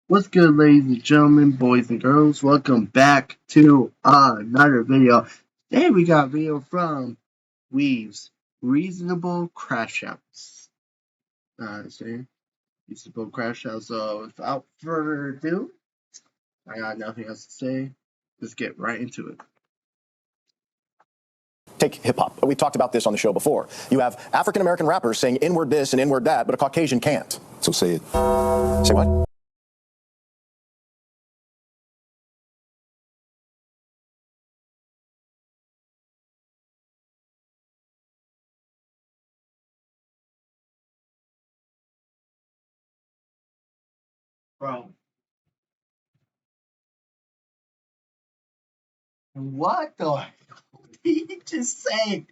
What's good, ladies and gentlemen, boys and girls? Welcome back to another video. Today we got a video from Weave's Reasonable Crashouts. See, Reasonable Crashouts. So without further ado, I got nothing else to say. Let's get right into it. Take hip hop. We talked about this on the show before. You have African American rappers saying N-word this and N-word that, but a Caucasian can't. So say it. Say what? Bro, what the hell did he just say?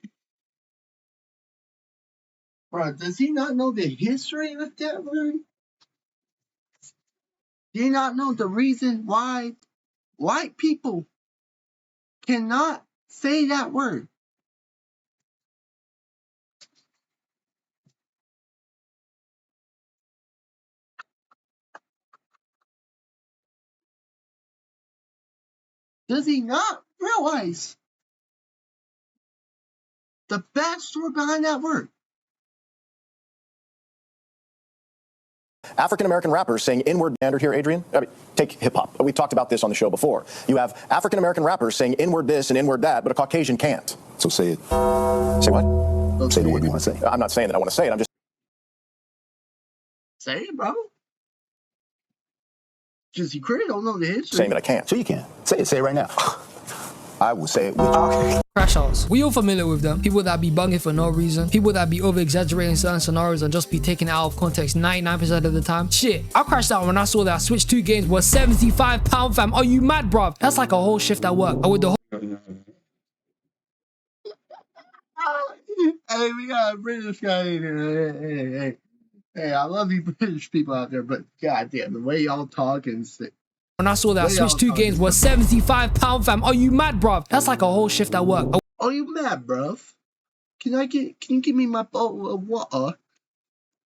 Bro, does he not know the history of that word? Do you not know the reason why white people cannot say that word? Does he not realize the backstory behind that word? African American rappers saying N-word standard here, Adrian. Take hip hop. We talked about this on the show before. You have African American rappers saying N-word this and N-word that, but a Caucasian can't. So say it. Say what? Don't Say the word you want to say. I'm not saying that I want to say it. I'm just say it, bro. Just you clearly don't know the history. saying that I can't. So you can. Say it. Say it right now. I will say it with you. Crashouts. We all familiar with them. People that be bunging for no reason. People that be over exaggerating certain scenarios and just be taken out of context 99% of the time. Shit, I crashed out when I saw that Switch 2 games was £75, fam. Are you mad, bruv? That's like a whole shift at work. And with the whole Hey, we got a British guy in here. Hey, I love you British people out there, but goddamn, the way y'all talk and shit. when I saw that Switch 2 games was £75, fam. Are you mad, bruv? That's like a whole shift at work. Oh, you mad, bruv? Can you give me my bottle of water?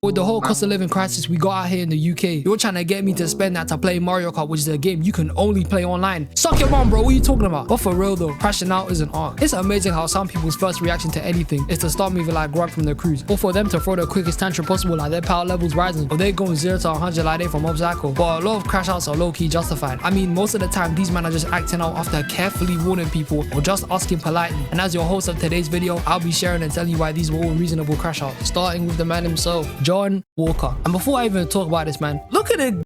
With the whole cost of living crisis we got out here in the UK, you're trying to get me to spend that to play Mario Kart, which is a game you can only play online. Suck your mom, bro. What are you talking about? But for real though, crashing out is an art. It's amazing how some people's first reaction to anything is to start moving like Grog from the cruise, or for them to throw the quickest tantrum possible like their power levels rising, or they're going 0 to 100 like they from Obstacle. But a lot of crash outs are low-key justified. I mean, most of the time these men are just acting out after carefully warning people or just asking politely. And as your host of today's video, I'll be sharing and telling you why these were all reasonable crash outs, starting with the man himself, John Walker. And before I even talk about this, man, look at it.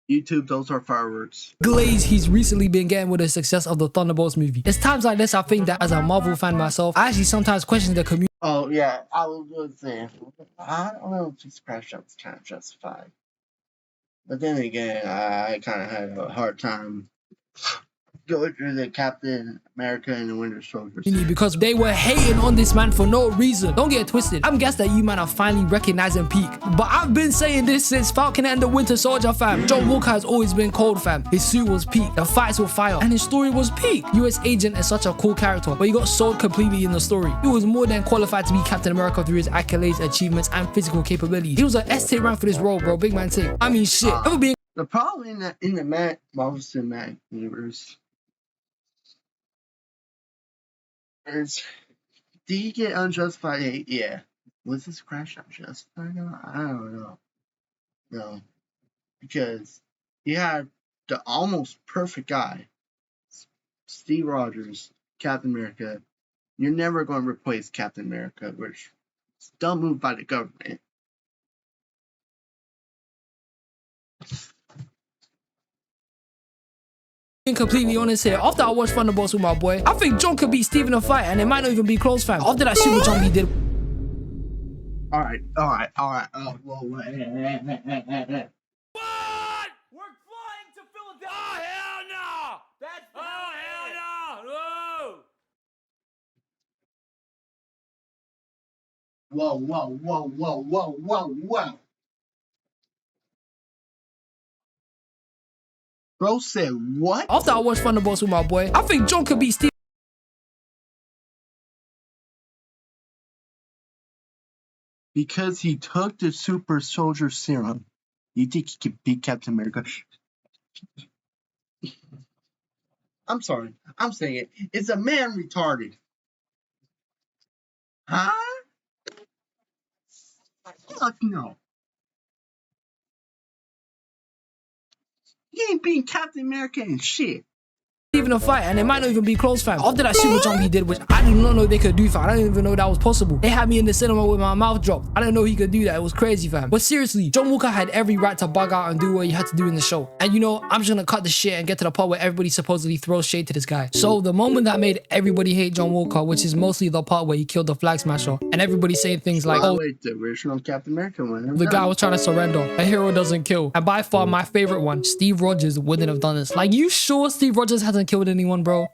YouTube, those are fireworks. Glaze he's recently been getting with the success of the Thunderbolts movie. It's times like this I think that as a Marvel fan myself, I actually sometimes question the community. Oh yeah, I was gonna say, I don't know if these crash outs kind of justified. But then again, I kind of had a hard time going through the Captain America and the Winter Soldier. Because they were hating on this man for no reason. Don't get it twisted. I'm guessed that you man are finally recognizing peak. But I've been saying this since Falcon and the Winter Soldier, fam. John Walker has always been cold, fam. His suit was peak, the fights were fire, and his story was peak. US Agent is such a cool character, but he got sold completely in the story. He was more than qualified to be Captain America through his accolades, achievements, and physical capabilities. He was an S-tier rank for this role, bro. Big man take. I mean, shit. Ever being the problem in the Marvel Cinematic Universe is, do you get unjustified hate? Yeah. Was this crash out justified? I don't know. No. Because you had the almost perfect guy, Steve Rogers, Captain America. You're never going to replace Captain America, which is a dumb move by the government. completely honest here, after I watched Thunderbolts with my boy, I think John could beat Steve in a fight, and it might not even be close, fam. After that super jump he did. Alright. Oh, whoa. What? We're flying to Philadelphia. Oh, hell no! That's hell no! Whoa. Bro said what? After I watched Thunderbolts with my boy, I think John could beat Steve. Because he took the super soldier serum. You think he could beat Captain America? I'm sorry. I'm saying it. Is a man retarded? Huh? Fuck no. He ain't beating Captain America and shit. Even a fight, and it might not even be close, fam. After that super jump he did, which I did not know they could do, fam. I didn't even know that was possible. They had me in the cinema with my mouth dropped. I didn't know he could do that. It was crazy, fam. But seriously, John Walker had every right to bug out and do what he had to do in the show. And you know, I'm just gonna cut the shit and get to the part where everybody supposedly throws shade to this guy. So the moment that made everybody hate John Walker, which is mostly the part where he killed the Flag Smasher, and everybody saying things like, oh, wait, the original Captain America one. the guy was trying to surrender. A hero doesn't kill. And by far my favorite one, Steve Rogers wouldn't have done this. Like, you sure Steve Rogers hasn't killed anyone, bro?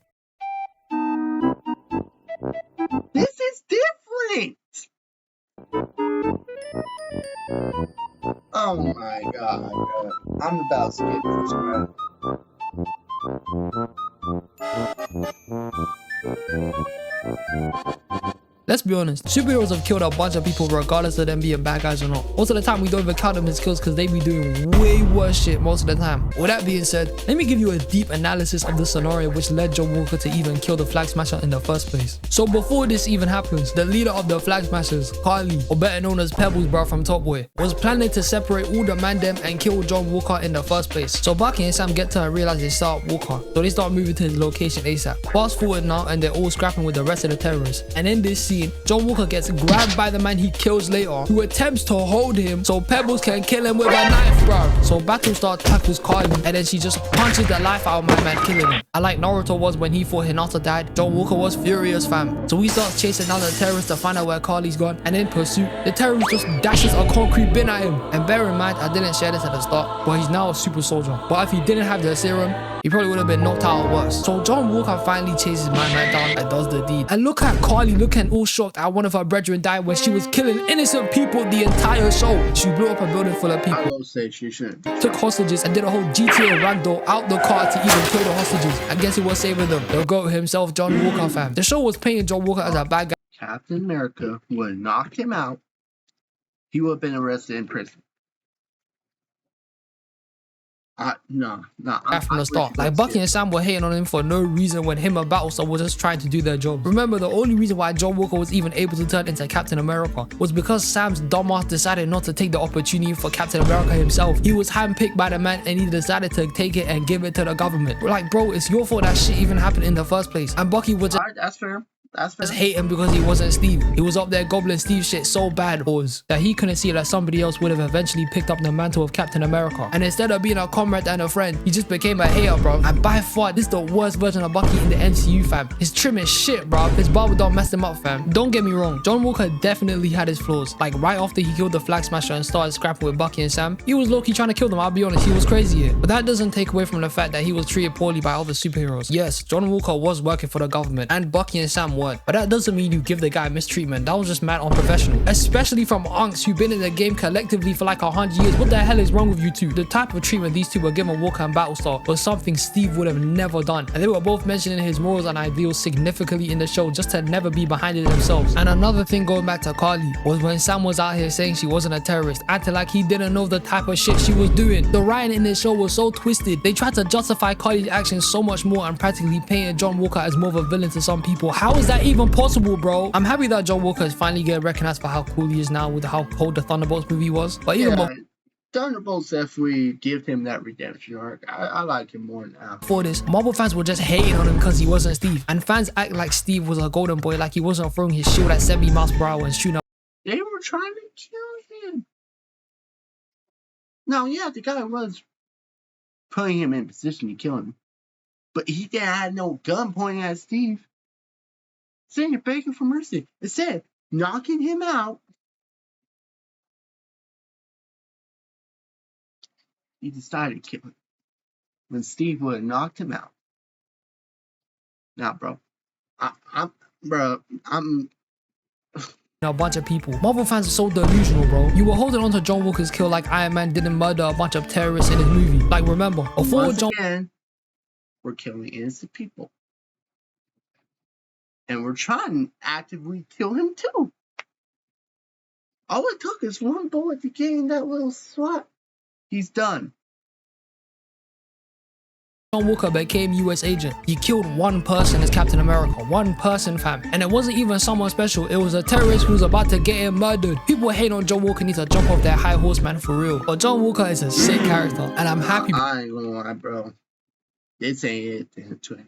This is different. Oh my god, bro. I'm about to skip this, bro. Let's be honest, superheroes have killed a bunch of people regardless of them being bad guys or not. Most of the time we don't even count them as kills because they be doing way worse shit most of the time. With that being said, let me give you a deep analysis of the scenario which led John Walker to even kill the Flag Smasher in the first place. So before this even happens, the leader of the Flag Smashers, Carly, or better known as Pebbles bro from Top Boy, was planning to separate all the man them and kill John Walker in the first place. So Bucky and Sam get to and realize they start Walker, so they start moving to his location ASAP. Fast forward now and they're all scrapping with the rest of the terrorists. And in this scene, John Walker gets grabbed by the man he kills later, who attempts to hold him so Pebbles can kill him with a knife, bro. So Battlestar tackles Carly and then she just punches the life out of my man, killing him. And like Naruto was when he thought Hinata died, John Walker was furious, fam. So he starts chasing down the terrorists to find out where Carly's gone, and in pursuit, the terrorist just dashes a concrete bin at him. And bear in mind, I didn't share this at the start, but he's now a super soldier. But if he didn't have the serum, he probably would have been knocked out or worse. So John Walker finally chases my man down and does the deed. And look at Carly looking all shocked at one of her brethren died when she was killing innocent people the entire show. She blew up a building full of I people, will say she shouldn't. took hostages, and did a whole GTA ragdoll out the car to even kill the hostages. And guess who was saving them? The GOAT himself, John Walker, fam. The show was painting John Walker as a bad guy Captain America would have knocked him out. He would have been arrested in prison. No. from the start. Like, Bucky and Sam were hating on him for no reason when him and Battlestar were just trying to do their job. Remember, the only reason why John Walker was even able to turn into Captain America was because Sam's dumbass decided not to take the opportunity for Captain America himself. He was handpicked by the man and he decided to take it and give it to the government. We're like, bro, it's your fault that shit even happened in the first place. And Bucky was just Alright, that's fair. That's fair. just hate him because he wasn't Steve. He was up there gobbling Steve shit so bad that he couldn't see that somebody else would have eventually picked up the mantle of Captain America. And instead of being a comrade and a friend, he just became a hater, bro. And by far, this is the worst version of Bucky in the MCU, fam. His trim is shit, bro. His barber don't mess him up, fam. Don't get me wrong, John Walker definitely had his flaws. Like, right after he killed the Flag Smasher and started scrapping with Bucky and Sam, he was low-key trying to kill them, I'll be honest. He was crazy here. But that doesn't take away from the fact that he was treated poorly by other superheroes. Yes, John Walker was working for the government, and Bucky and Sam weren't. But that doesn't mean you give the guy mistreatment. That was just mad unprofessional. Especially from unks who've been in the game collectively for like 100 years. What the hell is wrong with you two? The type of treatment these two were given Walker and Battlestar was something Steve would have never done. And they were both mentioning his morals and ideals significantly in the show just to never be behind it themselves. And another thing going back to Carly was when Sam was out here saying she wasn't a terrorist, acting like he didn't know the type of shit she was doing. The writing in this show was so twisted. They tried to justify Carly's actions so much more and practically painted John Walker as more of a villain to some people. How is that even possible, bro? I'm happy that John Walker is finally getting recognized for how cool he is now with how cold the Thunderbolts movie was. But even more Thunderbolts definitely give him that redemption arc. I like him more now. before this, Marvel fans were just hating on him because he wasn't Steve. And fans act like Steve was a golden boy, like he wasn't throwing his shield at 70 miles per hour and shooting up. They were trying to kill him. No, yeah, the guy was putting him in position to kill him. But he didn't have no gun pointing at Steve. Saying you're begging for mercy. Instead, knocking him out. He decided to kill him. When Steve would have knocked him out. Now, bro. I'm a bunch of people. Marvel fans are so delusional, bro. You were holding on to John Walker's kill like Iron Man didn't murder a bunch of terrorists in his movie. Like, remember, before Once John... again, we're killing innocent people. And we're trying to actively kill him too. All it took is one bullet to get in that little slot. He's done. John Walker became US agent. He killed one person as Captain America. One person, fam. And it wasn't even someone special. It was a terrorist who was about to get him murdered. People hate on John Walker need to jump off their high horse, man, for real. But John Walker is a sick character. And I'm happy. I ain't gonna lie, bro. This ain't it.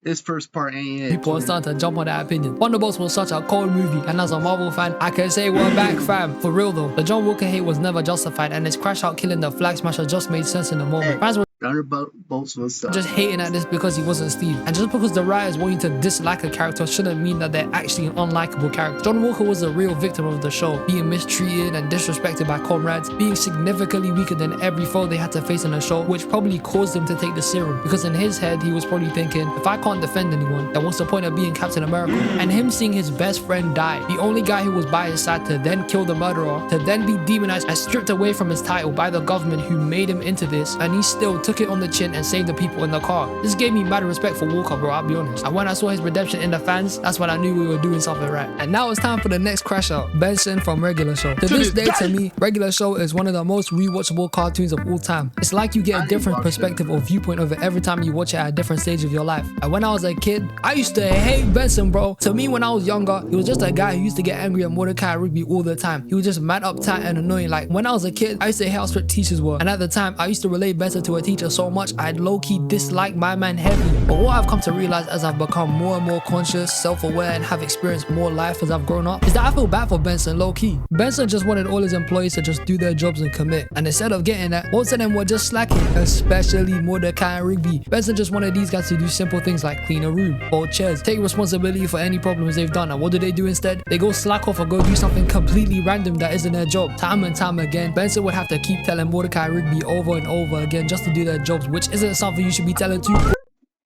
This first part ain't it. People are starting to jump on that opinion. Thunderbolts was such a cold movie, and as a Marvel fan, I can say we're back, fam. For real though, the John Walker hate was never justified, and his crash out killing the Flag Smasher just made sense in the moment. Fans were Thunderbolts was just hating at this because he wasn't Steve. And just because the writers want you to dislike a character shouldn't mean that they're actually an unlikable character. John Walker was a real victim of the show, being mistreated and disrespected by comrades, being significantly weaker than every foe they had to face in the show, which probably caused him to take the serum. Because in his head, he was probably thinking, if I can't defend anyone, then what's the point of being Captain America? And him seeing his best friend die, the only guy who was by his side to then kill the murderer, to then be demonized and stripped away from his title by the government who made him into this, and he still took it on the chin and saved the people in the car. This gave me mad respect for Walker, bro, I'll be honest. And when I saw his redemption in the fans, that's when I knew we were doing something right. And now it's time for the next crash out. Benson from Regular Show. To this day, to me, Regular Show is one of the most rewatchable cartoons of all time. It's like you get a different perspective or viewpoint of it every time you watch it at a different stage of your life. And when I was a kid, I used to hate Benson, bro. To me, when I was younger, he was just a guy who used to get angry at Mordecai and Rigby all the time. He was just mad, uptight, and annoying. Like, when I was a kid, I used to hate how strict teachers were. And at the time, I used to relate Benson to a teacher so much, I'd low-key dislike my man heavy. But what I've come to realize as I've become more and more conscious, self-aware, and have experienced more life as I've grown up, is that I feel bad for Benson low-key. Benson just wanted all his employees to just do their jobs and commit. And instead of getting that, most of them were just slacking, especially Mordecai and Rigby. Benson just wanted these guys to do simple things like clean a room, fold chairs, take responsibility for any problems they've done. And what do they do instead? They go slack off or go do something completely random that isn't their job. Time and time again, Benson would have to keep telling Mordecai and Rigby over and over again just to do their jobs, which isn't something you should be telling to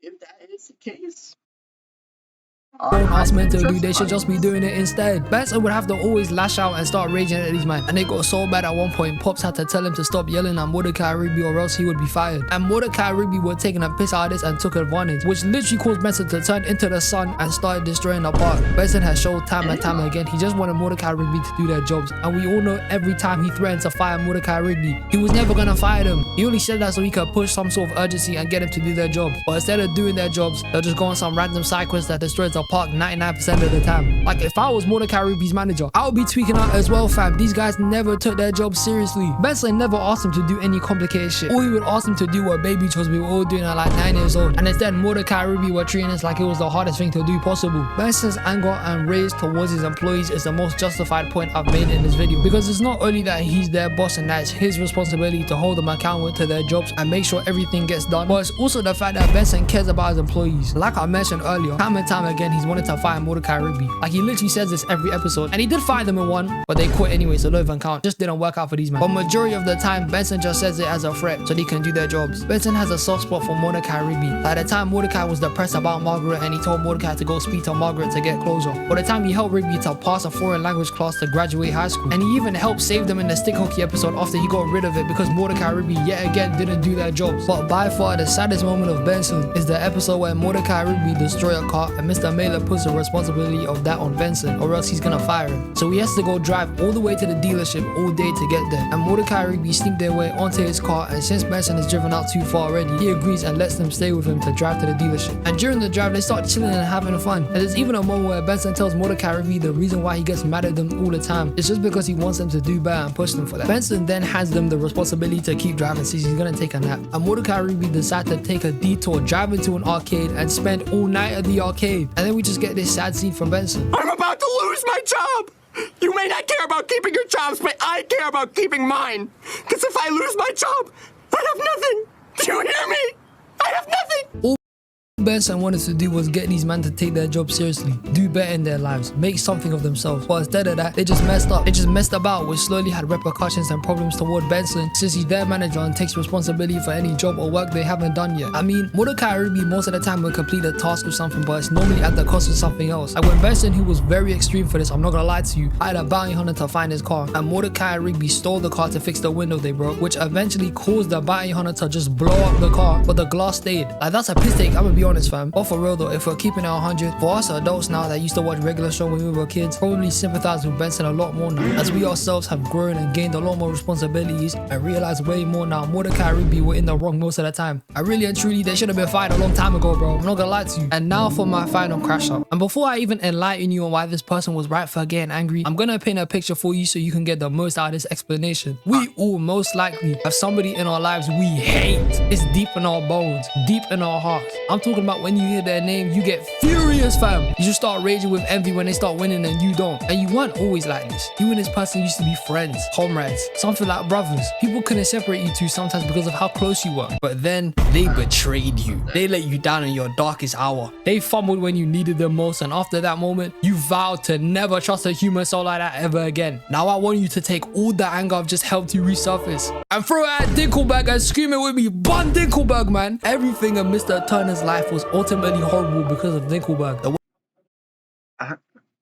If that is the case, us meant to do, they should just be doing it instead. Benson would have to always lash out and start raging at these men, and it got so bad at one point Pops had to tell him to stop yelling at Mordecai and Rigby or else he would be fired. And Mordecai and Rigby were taking a piss out of this and took advantage, which literally caused Benson to turn into the sun and started destroying the park. Benson has showed time and time again he just wanted Mordecai and Rigby to do their jobs, and we all know every time he threatened to fire Mordecai and Rigby, he was never gonna fire them. He only said that so he could push some sort of urgency and get them to do their jobs. But instead of doing their jobs, they'll just go on some random side quest that destroys the park 99% of the time. Like, if I was Mordecai Rigby's manager, I would be tweaking out as well, fam. These guys never took their job seriously. Benson never asked him to do any complicated shit. All he would ask him to do were baby chores we were all doing at like 9 years old. And instead, Mordecai and Rigby were treating us like it was the hardest thing to do possible. Benson's anger and rage towards his employees is the most justified point I've made in this video. Because it's not only that he's their boss and that it's his responsibility to hold them accountable to their jobs and make sure everything gets done, but it's also the fact that Benson cares about his employees. Like I mentioned earlier, time and time again, he's wanted to fire Mordecai and Rigby. Like, he literally says this every episode, and he did fire them in one, but they quit anyway, so don't even count. Just didn't work out for these men. But majority of the time, Benson just says it as a threat so they can do their jobs. Benson has a soft spot for Mordecai and Rigby. Like, the time Mordecai was depressed about Margaret and he told Mordecai to go speak to Margaret to get closure. Or the time he helped Rigby to pass a foreign language class to graduate high school. And he even helped save them in the stick hockey episode after he got rid of it because Mordecai and Rigby yet again didn't do their jobs. But by far the saddest moment of Benson is the episode where Mordecai and Rigby destroy a car and Mr. Mailer puts the responsibility of that on Benson, or else he's gonna fire him. So he has to go drive all the way to the dealership all day to get there. And Mordecai and Rigby sneak their way onto his car, and since Benson has driven out too far already, he agrees and lets them stay with him to drive to the dealership. And during the drive, they start chilling and having fun. And there's even a moment where Benson tells Mordecai and Rigby the reason why he gets mad at them all the time is just because he wants them to do better and push them for that. Benson then hands them the responsibility to keep driving since he's gonna take a nap. And Mordecai and Rigby decide to take a detour, drive into an arcade, and spend all night at the arcade. And then we just get this sad scene from Benson. I'm about to lose my job! You may not care about keeping your jobs, but I care about keeping mine. Because if I lose my job, I have nothing. Do you hear me? I have nothing. Benson wanted to do was get these men to take their job seriously, do better in their lives, make something of themselves. But instead of that, they just messed up. They just messed about, which slowly had repercussions and problems toward Benson, since he's their manager and takes responsibility for any job or work they haven't done yet. I mean, Mordecai Rigby most of the time will complete a task of something, but it's normally at the cost of something else. Like when Benson, who was very extreme for this, I'm not gonna lie to you, hired a bounty hunter to find his car, and Mordecai Rigby stole the car to fix the window they broke, which eventually caused the bounty hunter to just blow up the car, but the glass stayed. Like, that's a piss take, I'm gonna be honest, fam. But for real though, if we're keeping it 100, for us adults now that used to watch regular show when we were kids, probably sympathize with Benson a lot more now, as we ourselves have grown and gained a lot more responsibilities and realize way more now Mordecai Rigby were in the wrong most of the time. I really and truly, they should have been fired a long time ago, bro. I'm not gonna lie to you. And now for my final crash out. And before I even enlighten you on why this person was right for getting angry, I'm gonna paint a picture for you so you can get the most out of this explanation. We all most likely have somebody in our lives we hate. It's deep in our bones, deep in our hearts. I'm talking about when you hear their name, you get furious, fam. You just start raging with envy when they start winning and you don't. And you weren't always like this. You and this person used to be friends, comrades, something like brothers. People couldn't separate you two sometimes because of how close you were. But then they betrayed you. They let you down in your darkest hour. They fumbled when you needed them most, and after that moment, you vowed to never trust a human soul like that ever again. Now I want you to take all the anger I've just helped you resurface and throw it at Dinkelberg and scream it with me. Bun Dinkelberg, man. Everything in Mr. Turner's life was ultimately horrible because of Dinkelberg.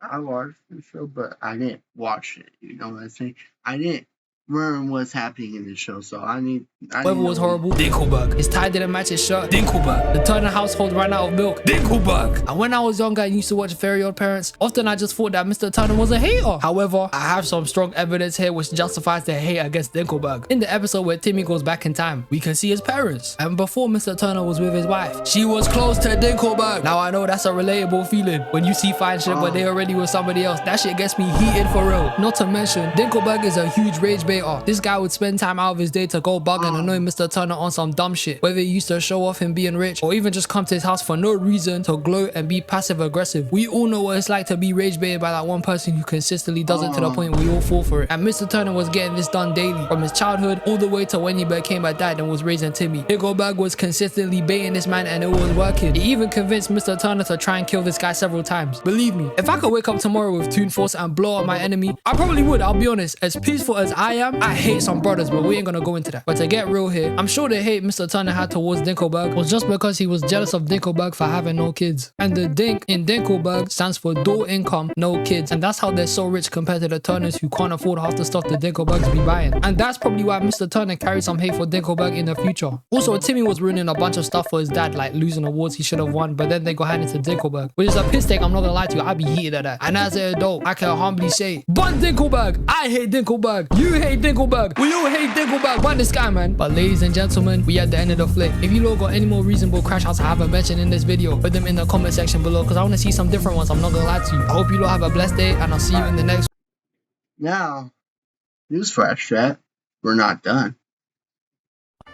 I watched the show, but I didn't watch it. You know what I'm saying? I didn't learn what's happening in the show, so Whoever was horrible, Dinkelberg. His tie didn't match his shirt, Dinkelberg. The Turner household ran out of milk, Dinkelberg. And when I was younger and used to watch Very Odd Parents, often I just thought that Mr. Turner was a hater. However, I have some strong evidence here which justifies the hate against Dinkelberg. In the episode where Timmy goes back in time, we can see his parents. And before Mr. Turner was with his wife, she was close to Dinkelberg. Now I know that's a relatable feeling. When you see fine shit but they already with somebody else, that shit gets me heated for real. Not to mention, Dinkelberg is a huge rage baiter. This guy would spend time out of his day to go bug and annoy Mr. Turner on some dumb shit, whether he used to show off him being rich or even just come to his house for no reason to gloat and be passive aggressive. We all know what it's like to be rage baited by that one person who consistently does it to the point we all fall for it. And Mr. Turner was getting this done daily, from his childhood all the way to when he became a dad and was raising Timmy. Dinkelberg was consistently baiting this man and it was working. He even convinced Mr. Turner to try and kill this guy several times. Believe me, if I could wake up tomorrow with Toon Force and blow up my enemy, I probably would, I'll be honest. As peaceful as I am, I hate some brothers, but we ain't gonna go into that. But to get real here, I'm sure the hate Mr. Turner had towards Dinkelberg was just because he was jealous of Dinkelberg for having no kids. And the Dink in Dinkelberg stands for dual income, no kids. And that's how they're so rich compared to the Turners who can't afford half the stuff the Dinkelbergs be buying. And that's probably why Mr. Turner carried some hate for Dinkelberg in the future. Also, Timmy was ruining a bunch of stuff for his dad, like losing awards he should have won, but then they got handed to Dinkelberg, which is a piss take, I'm not gonna lie to you, I'd be heated at that. And as an adult, I can humbly say, bun Dinkelberg, I hate Dinkelberg, you hate Dinkelberg, we all hate Dinkelberg, bun this guy, man. But ladies and gentlemen, we at the end of the flick. If you lot got any more reasonable crash outs I haven't mentioned in this video, put them in the comment section below, because I want to see some different ones, I'm not gonna lie to you. I hope you lot have a blessed day, and I'll see you in the next Now, newsflash, chat, we're not done.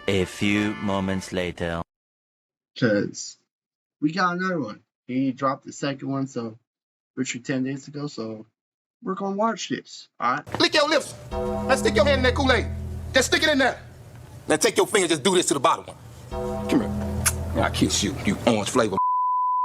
A few moments later. Because we got another one. He dropped the second one, so literally 10 days ago, so we're gonna watch this, alright? Lick your lips. Now stick your hand in that Kool-Aid. Just stick it in there. Now take your finger, just do this to the bottom one. Come here. I'll kiss you, you orange flavor.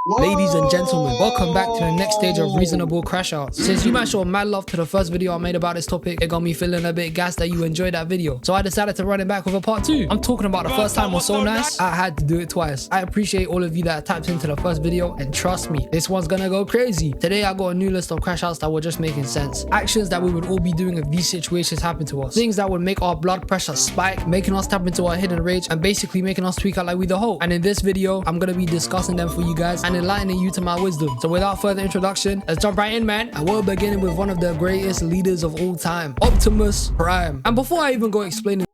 Ladies and gentlemen, welcome back to the next stage of reasonable crash outs. Since you might show mad love to the first video I made about this topic, it got me feeling a bit gassed that you enjoyed that video. So I decided to run it back with a part 2. I'm talking about the first time was so nice, I had to do it twice. I appreciate all of you that tapped into the first video, and trust me, this one's gonna go crazy. Today I got a new list of crash outs that were just making sense. Actions that we would all be doing if these situations happen to us. Things that would make our blood pressure spike, making us tap into our hidden rage, and basically making us tweak out like we the Hulk. And in this video, I'm gonna be discussing them for you guys and enlightening you to my wisdom. So without further introduction, let's jump right in, man. And we're beginning with one of the greatest leaders of all time, Optimus Prime. And before I even go explaining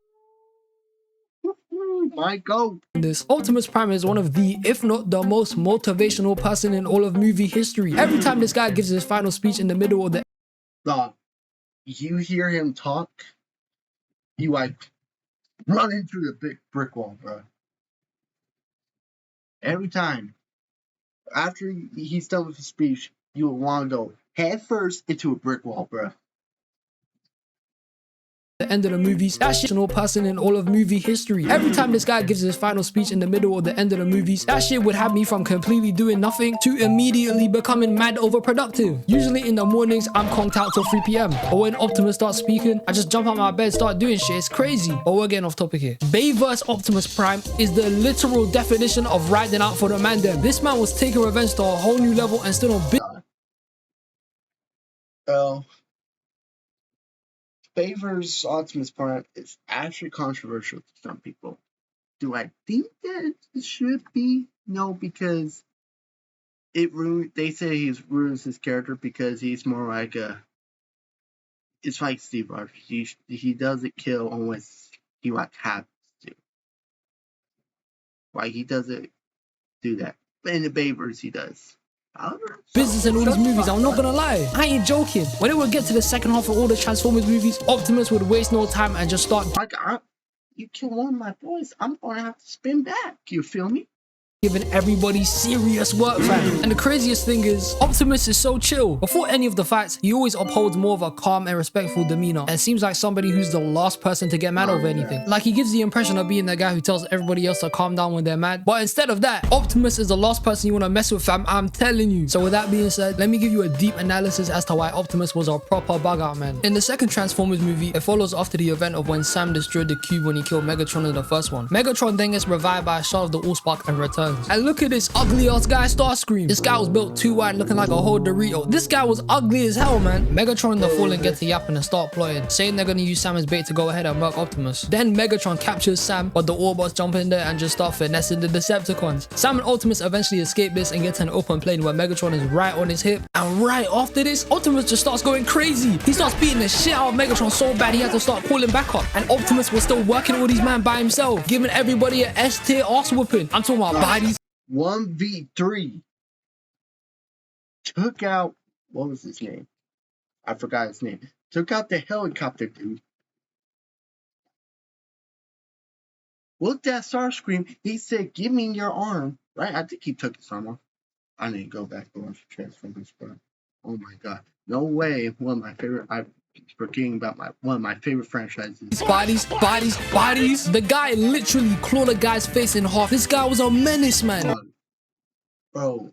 My goat. this, Optimus Prime is one of the, if not the most motivational person in all of movie history. Every time this guy gives his final speech in the middle of the Dog, you hear him talk, you like run into the big brick wall, bro. Every time. After he's done with his speech, you will want to go head first into a brick wall, bro. the end of the movies. That shit no person in all of movie history. Every time this guy gives his final speech in the middle or the end of the movies, that shit would have me from completely doing nothing to immediately becoming mad overproductive. Usually in the mornings, I'm conked out till 3 p.m. But when Optimus starts speaking, I just jump out my bed, start doing shit. It's crazy. But we're getting off topic here. Bayverse Optimus Prime is the literal definition of riding out for the man them. This man was taking revenge to a whole new level and still on big. Well, Favors Optimus Prime is actually controversial to some people. Do I think that it should be? No, because they say he ruins his character because he's more like it's like Steve Rogers. He doesn't kill unless he has to. Like he doesn't do that. But in the Bayverse he does. However, Business in all these movies, I'm not gonna lie. I ain't joking. When it would get to the second half of all the Transformers movies, Optimus would waste no time and just start like you kill one of my boys, I'm gonna have to spin back. You feel me? giving everybody serious work, fam. And the craziest thing is, Optimus is so chill. Before any of the fights, he always upholds more of a calm and respectful demeanor and seems like somebody who's the last person to get mad over anything. Like he gives the impression of being the guy who tells everybody else to calm down when they're mad. But instead of that, Optimus is the last person you want to mess with, fam. I'm telling you. So with that being said, let me give you a deep analysis as to why Optimus was a proper bug out, man. In the second Transformers movie, it follows after the event of when Sam destroyed the cube when he killed Megatron in the first one. Megatron then gets revived by a shot of the Allspark and returns. And look at this ugly ass guy, Starscream. This guy was built too wide, looking like a whole Dorito. This guy was ugly as hell, man. Megatron and the Fallen get to yapping and start plotting, saying they're gonna use Sam as bait to go ahead and murk Optimus. Then Megatron captures Sam, but the Autobots jump in there and just start finessing the Decepticons. Sam and Optimus eventually escape this and get to an open plane where Megatron is right on his hip. And right after this, Optimus just starts going crazy. He starts beating the shit out of Megatron so bad he had to start calling back up. And Optimus was still working all these men by himself, giving everybody an S-tier ass whooping. I'm talking about bodies. 1v3 took out, what was his name? I forgot his name. Took out the helicopter dude. Looked at Starscream. He said, "Give me your arm." Right? I think he took his arm off. I need to go back and watch the Transformers, bro. Oh my god. No way. One of my favorite. I'm forgetting about one of my favorite franchises. Bodies. The guy literally clawed a guy's face in half. This guy was a menace, man. Bro,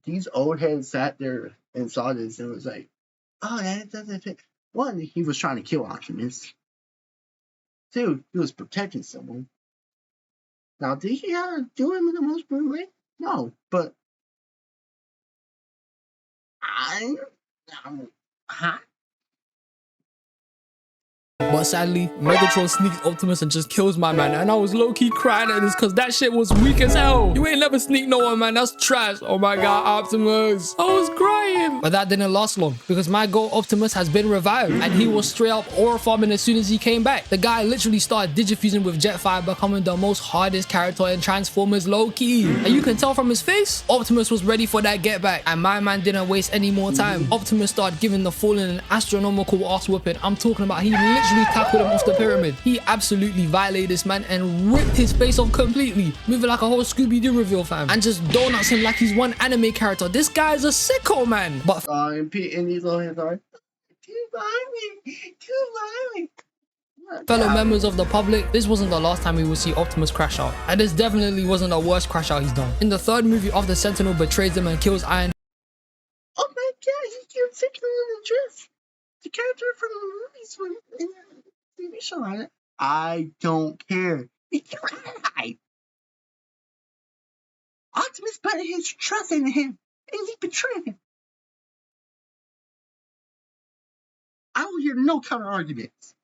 these old heads sat there and saw this and was like, "Oh, that doesn't fit." One, he was trying to kill Optimus. Two, he was protecting someone. Now, did he do him in the most brutal way? No, but huh? But sadly, Megatron sneaks Optimus and just kills my man. And I was low-key crying at this because that shit was weak as hell. You ain't never sneak no one, man. That's trash. Oh my god, Optimus. I was crying. But that didn't last long because my goal Optimus has been revived. And he was straight up aura farming as soon as he came back. The guy literally started digifusing with Jetfire, becoming the most hardest character in Transformers low-key. And you can tell from his face, Optimus was ready for that get back. And my man didn't waste any more time. Optimus started giving the Fallen an astronomical ass whooping. I'm talking about he literally tackled him off the pyramid. He absolutely violated this man and ripped his face off completely, moving like a whole Scooby-Doo reveal, fam, and just donuts him like he's one anime character. This guy is a sicko, man. But And these little hands are too violent. Fellow members of the public, this wasn't the last time we would see Optimus crash out, and this definitely wasn't the worst crash out he's done. In the third movie, after Sentinel betrays him and kills Iron. Oh my god, he killed Sentinel in the dress. The character from the movies from in the TV show on it. I don't care. He tried. Optimus put his trust in him, and he betrayed him. I will hear no counter arguments.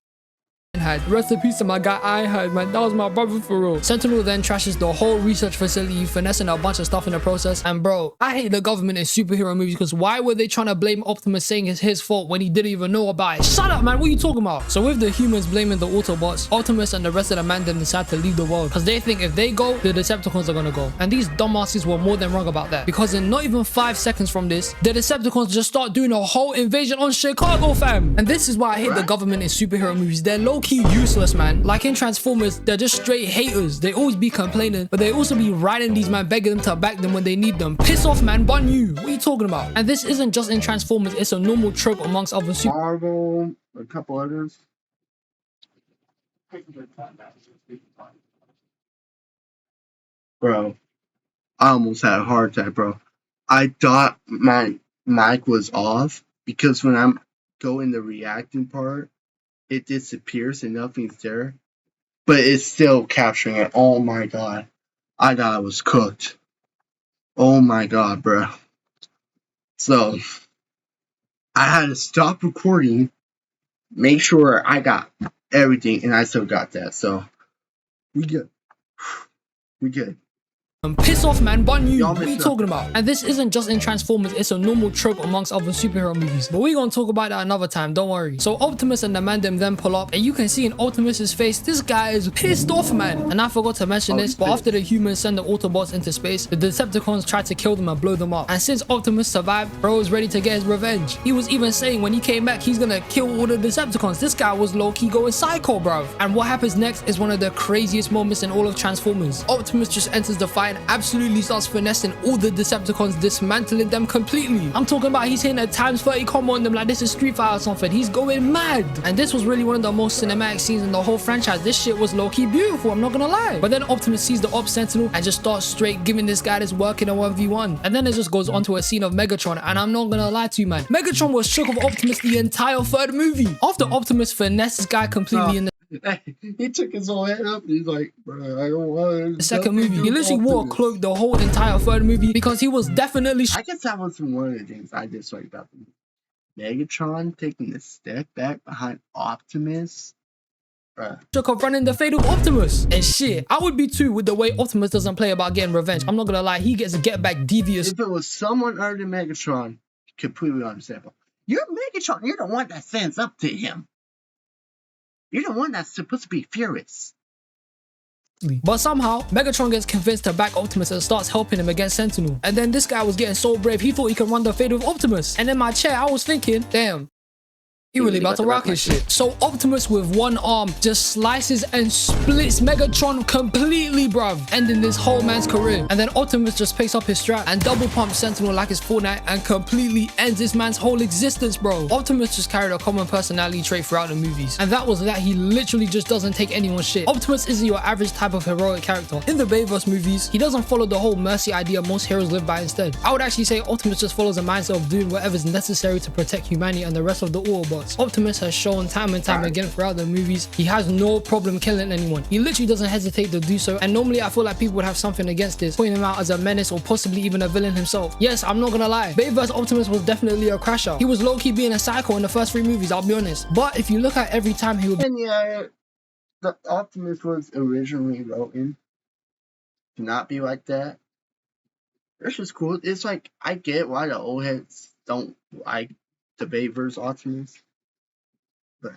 Rest in peace to my guy Ironhide, man. That was my brother for real. Sentinel then trashes the whole research facility, finessing a bunch of stuff in the process. And bro, I hate the government in superhero movies because why were they trying to blame Optimus saying it's his fault when he didn't even know about it? Shut up, man. What are you talking about? So with the humans blaming the Autobots, Optimus and the rest of the Mandem decide to leave the world because they think if they go, the Decepticons are gonna go. And these dumbasses were more than wrong about that because in not even 5 seconds from this, the Decepticons just start doing a whole invasion on Chicago, fam. And this is why I hate the government in superhero movies. They're low-key useless, man. Like in Transformers, they're just straight haters. They always be complaining, but they also be riding these man, begging them to back them when they need them. Piss off, man. Bun you. What are you talking about? And this isn't just in Transformers, it's a normal trope amongst other Marvel, a couple others. Bro, I almost had a heart attack, bro. I thought my mic was off because when I'm going the reacting part, it disappears and nothing's there, but it's still capturing it. Oh my god. I thought I was cooked. Oh my god, bro. So I had to stop recording, make sure I got everything, and I still got that. So we good. We good. Piss off, man. Bun you. Y'all What are you missed talking nothing. about? And this isn't just in Transformers, it's a normal trope amongst other superhero movies. But we're gonna talk about that another time, don't worry. So Optimus and the Mandem then pull up, and you can see in Optimus's face, this guy is pissed off, man. And I forgot to mention this, but after the humans send the Autobots into space, the Decepticons try to kill them and blow them up. And since Optimus survived, bro is ready to get his revenge. He was even saying when he came back, he's gonna kill all the Decepticons. This guy was low-key going psycho, bro. And what happens next is one of the craziest moments in all of Transformers. Optimus just enters the fight and absolutely starts finessing all the Decepticons, dismantling them completely. I'm talking about he's hitting a times 30 combo on them like this is Street Fighter or something. He's going mad. And this was really one of the most cinematic scenes in the whole franchise. This shit was low-key beautiful, I'm not gonna lie. But then Optimus sees the Op Sentinel and just starts straight giving this guy this work in a 1v1. And then it just goes on to a scene of Megatron, and I'm not gonna lie to you, man. Megatron was shook of Optimus the entire third movie. After Optimus finessed this guy completely in the He took his whole head up and he's like, bro, I don't want to. second movie, he literally wore a cloak the whole entire third movie because he was definitely I guess that was one of the things I dislike about the movie. Megatron taking a step back behind Optimus. Bruh. shook of running the fate of Optimus. And shit, I would be too with the way Optimus doesn't play about getting revenge. I'm not gonna lie, he gets a get back devious. If it was someone other than Megatron, completely understandable. You're Megatron. You're the one that stands up to him. You're the one that's supposed to be furious. But somehow, Megatron gets convinced to back Optimus and starts helping him against Sentinel. And then this guy was getting so brave, he thought he could run the fate of Optimus. And in my chair, I was thinking, damn, he really about to rock his shit. So Optimus with one arm just slices and splits Megatron completely, bruv, ending this whole man's career. And then Optimus just picks up his strap and double pumps Sentinel like it's Fortnite and completely ends this man's whole existence, bro. Optimus just carried a common personality trait throughout the movies, and that was that he literally just doesn't take anyone's shit. Optimus isn't your average type of heroic character. In the Bayverse movies, he doesn't follow the whole mercy idea most heroes live by instead. I would actually say Optimus just follows a mindset of doing whatever's necessary to protect humanity and the rest of the Autobots. Optimus has shown time and time again throughout the movies he has no problem killing anyone. He literally doesn't hesitate to do so, and normally I feel like people would have something against this, pointing him out as a menace or possibly even a villain himself. Yes, I'm not gonna lie, Bayverse Optimus was definitely a crasher. He was low-key being a psycho in the first 3 movies, I'll be honest. But if you look at every time he would And yeah, the Optimus was originally written to not be like that. It's just cool. It's like, I get why the old heads don't like the Bayverse Optimus. But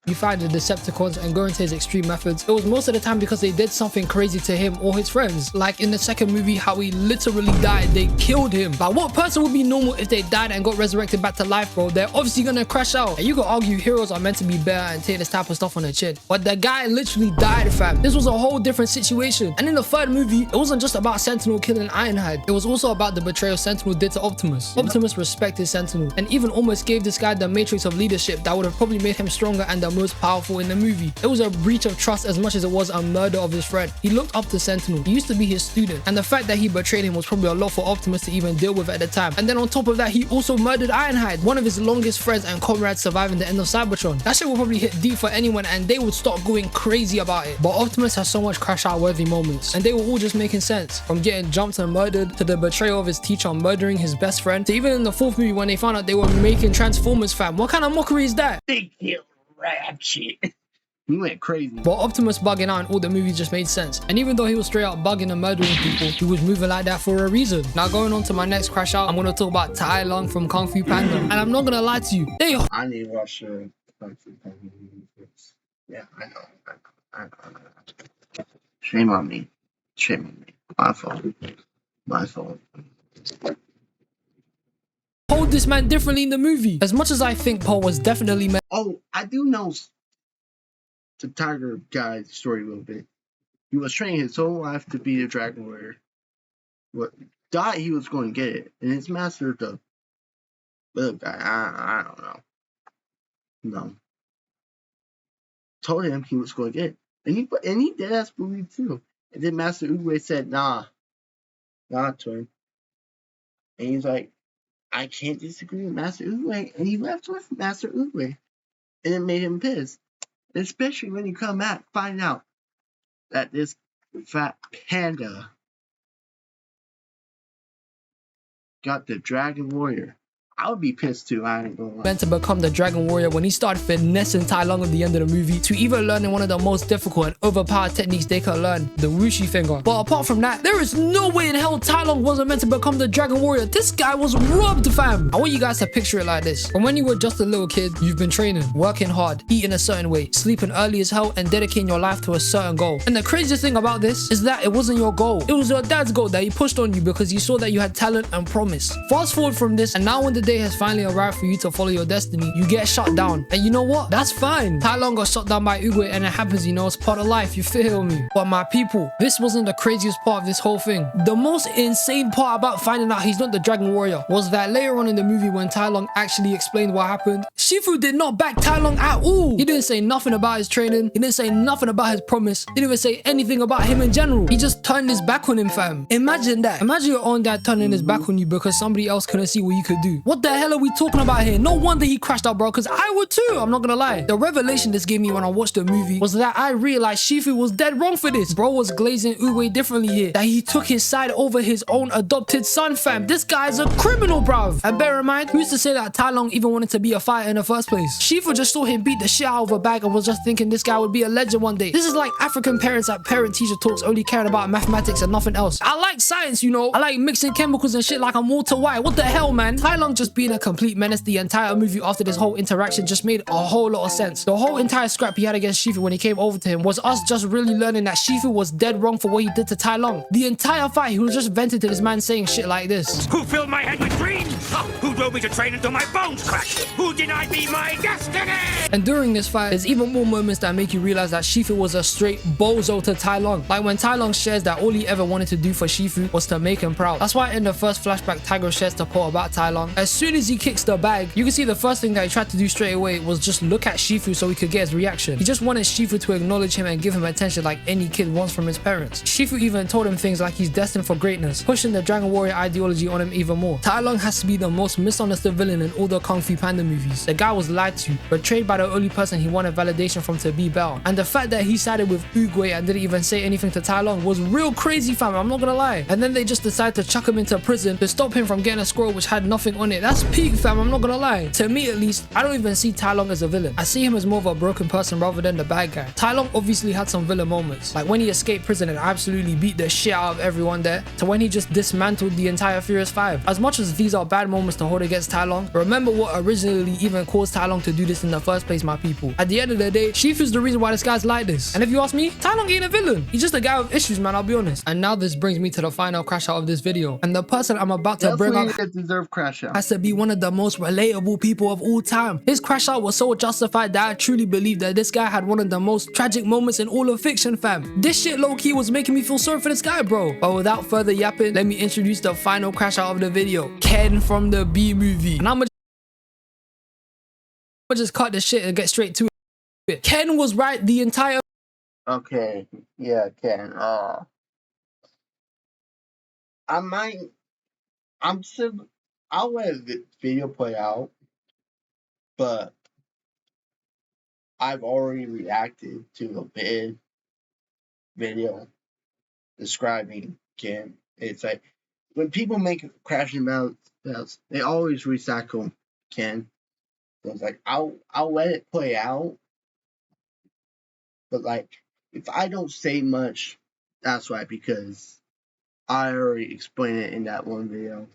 you find the Decepticons and go into his extreme methods, it was most of the time because they did something crazy to him or his friends. Like in the second movie, how he literally died, they killed him. Like what person would be normal if they died and got resurrected back to life, bro? They're obviously gonna crash out. And you could argue heroes are meant to be better and take this type of stuff on the chin, but the guy literally died, fam. This was a whole different situation. And in the third movie, it wasn't just about Sentinel killing Ironhide, it was also about the betrayal Sentinel did to Optimus. Optimus respected Sentinel and even almost gave this guy the matrix of leadership that would have probably made him stronger and the most powerful in the movie. It was a breach of trust as much as it was a murder of his friend. He looked up to Sentinel. He used to be his student, and the fact that he betrayed him was probably a lot for Optimus to even deal with at the time. And then on top of that, he also murdered Ironhide, one of his longest friends and comrades surviving the end of Cybertron. That shit will probably hit deep for anyone and they would start going crazy about it. But Optimus has so much crash out worthy moments, and they were all just making sense. From getting jumped and murdered, to the betrayal of his teacher murdering his best friend, to even in the 4th movie when they found out they were making Transformers, fam. What kind of mockery is that? big kill Ratchet. He went crazy. But Optimus bugging out in all the movies just made sense. And even though he was straight out bugging and murdering people, he was moving like that for a reason. Now going on to my next crash out, I'm going to talk about Tai Lung from Kung Fu Panda. And I'm not going to lie to you, they I need to watch Kung Fu Panda. Yeah, I know. Shame on me. Shame on me. My fault. My fault. hold this man differently in the movie. As much as I think Paul was definitely meant. Oh, I do know the Tiger guy's story a little bit. He was training his whole life to be a Dragon Warrior. What thought he was going to get it, and his master, the little guy, I don't know. No. told him he was going to get it. And he did ask believe too. And then Master Oogway said, nah to him. And he's like, I can't disagree with Master Oogway. And he left with Master Oogway. And it made him pissed. Especially when you come back, find out that this fat panda got the Dragon Warrior. I would be pissed too, I ain't gonna lie. Meant to become the Dragon Warrior when he started finessing Tai Lung at the end of the movie to even learning one of the most difficult and overpowered techniques they could learn, the Wuxi finger. But apart from that, there is no way in hell Tai Lung wasn't meant to become the Dragon Warrior. This guy was robbed, fam. I want you guys to picture it like this. From when you were just a little kid, you've been training, working hard, eating a certain way, sleeping early as hell, and dedicating your life to a certain goal. And the craziest thing about this is that it wasn't your goal. It was your dad's goal that he pushed on you because he saw that you had talent and promise. Fast forward from this, and now when the day has finally arrived for you to follow your destiny, you get shot down. And you know what? That's fine. Tai Lung got shot down by Oogway, and it happens, you know, it's part of life, you feel me? But my people, this wasn't the craziest part of this whole thing. The most insane part about finding out he's not the Dragon Warrior was that later on in the movie when Tai Lung actually explained what happened, Shifu did not back Tai Lung at all. He didn't say nothing about his training. He didn't say nothing about his promise. He didn't even say anything about him in general. He just turned his back on him, fam. Imagine that. Imagine your own dad turning his back on you because somebody else couldn't see what you could do. What the hell are we talking about here? No wonder he crashed out, bro, because I would too. I'm not gonna lie. The revelation this gave me when I watched the movie was that I realized Shifu was dead wrong for this. Bro was glazing Oogway differently here. That he took his side over his own adopted son, fam. This guy's a criminal, bruv. And bear in mind, who's to say that Tai Lung even wanted to be a fighter in the first place? Shifu just saw him beat the shit out of a bag and was just thinking this guy would be a legend one day. This is like African parents at parent-teacher talks only caring about mathematics and nothing else. I like science, you know. I like mixing chemicals and shit like I'm Walter White. What the hell, man? Tai Lung just being a complete menace the entire movie after this whole interaction just made a whole lot of sense. The whole entire scrap he had against Shifu when he came over to him was us just really learning that Shifu was dead wrong for what he did to Tai Lung. The entire fight, he was just venting to this man saying shit like this. Who filled my head with dreams? Who drove me to train until my bones cracked? Who denied me my destiny? And during this fight, there's even more moments that make you realize that Shifu was a straight bozo to Tai Lung. Like when Tai Lung shares that all he ever wanted to do for Shifu was to make him proud. That's why in the first flashback Tiger shares the quote about Tai Lung. As soon as he kicks the bag, you can see the first thing that he tried to do straight away was just look at Shifu so he could get his reaction. He just wanted Shifu to acknowledge him and give him attention like any kid wants from his parents. Shifu even told him things like he's destined for greatness, pushing the Dragon Warrior ideology on him even more. Tai Lung has to be the most misunderstood villain in all the Kung Fu Panda movies. The guy was lied to, betrayed by the only person he wanted validation from to be better. And the fact that he sided with Oogway and didn't even say anything to Tai Lung was real crazy, fam, I'm not gonna lie. And then they just decided to chuck him into prison to stop him from getting a scroll which had nothing on it. That's peak, fam, I'm not gonna lie. To me at least, I don't even see Tai Lung as a villain. I see him as more of a broken person rather than the bad guy. Tai Lung obviously had some villain moments, like when he escaped prison and absolutely beat the shit out of everyone there, to when he just dismantled the entire Furious 5. As much as these are bad moments to hold against Tai Lung, remember what originally even caused Tai Lung to do this in the first place, my people. At the end of the day, Shifu's the reason why this guy's like this. And if you ask me, Tai Lung ain't a villain. He's just a guy with issues, man, I'll be honest. And now this brings me to the final crash out of this video. And the person I'm about to bring up deserve crash out. has to be one of the most relatable people of all time. His crash out was so justified that I truly believe that this guy had one of the most tragic moments in all of fiction, fam. This shit low-key was making me feel sorry for this guy, bro. But without further yapping, let me introduce the final crash out of the video. Ken from the B movie. And I'ma just cut this shit and get straight to it. Ken was right the entire... Okay, yeah, Ken. I'll let the video play out, but I've already reacted to a video describing Ken. It's like when people make crashing bells, they always recycle Ken. So it's like I'll let it play out, but like if I don't say much, that's why, because I already explained it in that one video.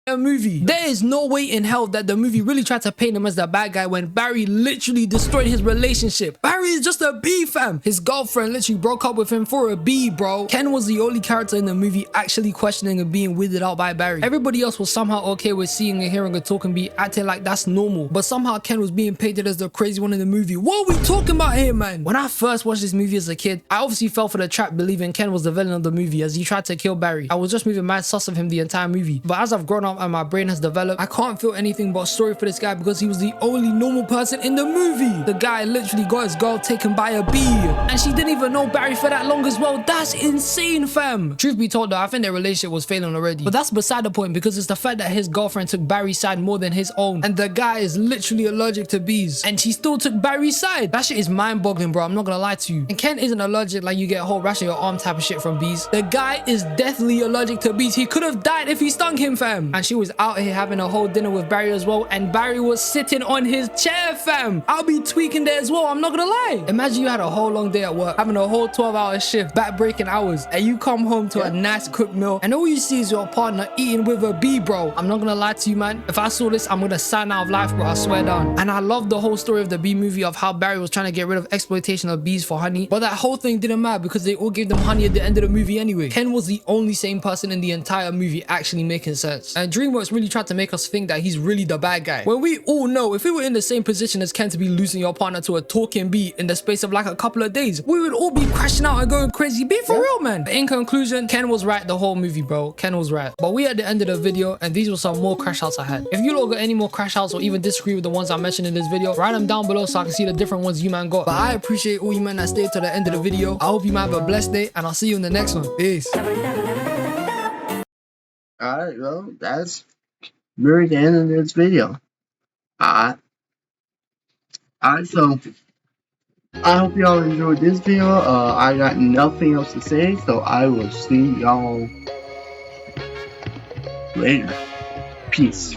Movie. There is no way in hell that the movie really tried to paint him as the bad guy when Barry literally destroyed his relationship. Barry is just a B, fam. His girlfriend literally broke up with him for a B, bro. Ken was the only character in the movie actually questioning and being weirded out by Barry. Everybody else was somehow okay with seeing and hearing a talk and be acting like that's normal. But somehow Ken was being painted as the crazy one in the movie. What are we talking about here, man? When I first watched this movie as a kid, I obviously fell for the trap believing Ken was the villain of the movie as he tried to kill Barry. I was just moving mad sus of him the entire movie. But as I've grown up enough and my brain has developed, I can't feel anything but sorry for this guy because he was the only normal person in the movie. The guy literally got his girl taken by a bee and she didn't even know Barry for that long as well. That's insane, fam. Truth be told though, I think their relationship was failing already, but that's beside the point because it's the fact that his girlfriend took Barry's side more than his own, and the guy is literally allergic to bees and she still took Barry's side. That shit is mind-boggling, bro. I'm not gonna lie to you. And Ken isn't allergic like you get a whole rash on your arm type of shit from bees. The guy is deathly allergic to bees. He could have died if he stung him, fam. And she was out here having a whole dinner with Barry as well, and Barry was sitting on his chair, fam. I'll be tweaking there as well, I'm not gonna lie. Imagine you had a whole long day at work, having a whole 12-hour shift, back-breaking hours, and you come home to a nice cooked meal, and all you see is your partner eating with a bee, bro. I'm not gonna lie to you, man. If I saw this, I'm gonna sign out of life, bro. I swear down. And I love the whole story of the bee movie of how Barry was trying to get rid of exploitation of bees for honey, but that whole thing didn't matter because they all gave them honey at the end of the movie anyway. Ken was the only sane person in the entire movie actually making sense, and DreamWorks really tried to make us think that he's really the bad guy, when we all know if we were in the same position as Ken to be losing your partner to a talking bee in the space of like a couple of days, we would all be crashing out and going crazy. Be for real, man. But in conclusion, Ken was right the whole movie, bro. Ken was right. But we at the end of the video, and these were some more crash outs I had. If you lot got any more crash outs or even disagree with the ones I mentioned in this video, write them down below so I can see the different ones you man got. But I appreciate all you man that stayed to the end of the video. I hope you man have a blessed day, and I'll see you in the next one. Peace. Alright, well, that's really the end of this video. Alright, so I hope y'all enjoyed this video. I got nothing else to say, so I will see y'all later. Peace.